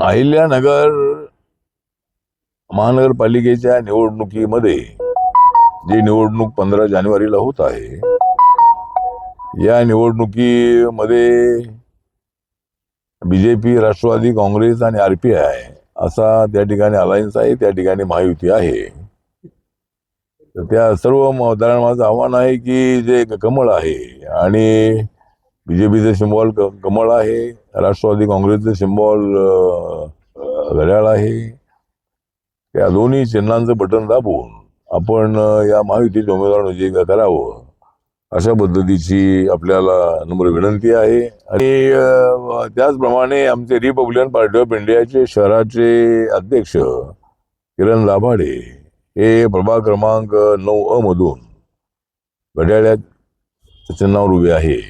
अहिल्यानगर महानगरपालिकेच्या निवडणुकीमध्ये जी निवडणूक 15 जानेवारीला होत आहे, या निवडणुकीमध्ये बीजेपी, राष्ट्रवादी काँग्रेस आणि आरपीआय असा त्या ठिकाणी अलायन्स आहे, त्या ठिकाणी महायुती आहे. तर त्या सर्व मतदारांना माझं आव्हान आहे की जे कमळ आहे आणि बीजेपीचे सिम्बॉल कमळ आहे, राष्ट्रवादी काँग्रेसचे सिम्बॉल घड्याळ आहे, त्या दोन्ही चिन्हांचं बटन दाबून आपण या महायुतीच्या उमेदवारांना विजयी करावं, अशा पद्धतीची आपल्याला नम्र विनंती आहे. आणि त्याचप्रमाणे आमचे रिपब्लिकन पार्टी ऑफ इंडियाचे शहराचे अध्यक्ष किरण दाभाडे हे प्रभाग क्रमांक 9 मधून घड्याळ्या चिन्हावर उभे आहे,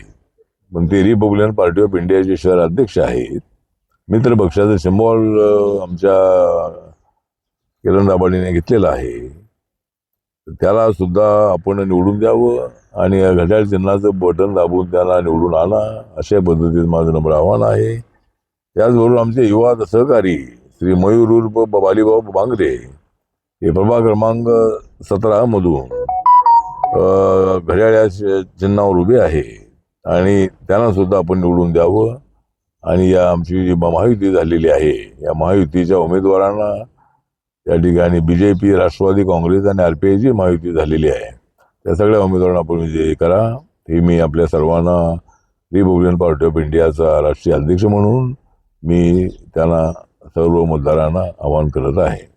पण ते रिपब्लिकन पार्टी ऑफ इंडियाचे शहर अध्यक्ष आहेत. मित्र पक्षाचे सिम्बॉल आमच्या किरण दाभाडेने घेतलेला आहे, त्याला सुद्धा आपण निवडून द्यावं आणि घड्याळ चिन्हाचं बटन दाबून त्याला निवडून आणा, अशा पद्धतीचं माझं नम्र आव्हान आहे. त्याचबरोबर आमचे युवा सहकारी श्री मयूर उर्फ बालीबाबू बांगरे हे प्रभाग क्रमांक 17 मधून घड्याळ चिन्हावर उभे आहे आणि त्यांना सुद्धा आपण निवडून द्यावं. आणि या आमची जी महायुती झालेली आहे, या महायुतीच्या उमेदवारांना त्या ठिकाणी बीजेपी, राष्ट्रवादी काँग्रेस आणि आरपीआयची महायुती झालेली आहे, त्या सगळ्या उमेदवारांना आपण विजयी करा, हे मी आपल्या सर्वांना रिपब्लिकन पार्टी ऑफ इंडियाचा राष्ट्रीय अध्यक्ष म्हणून मी त्यांना सर्व मतदारांना आवाहन करत आहे.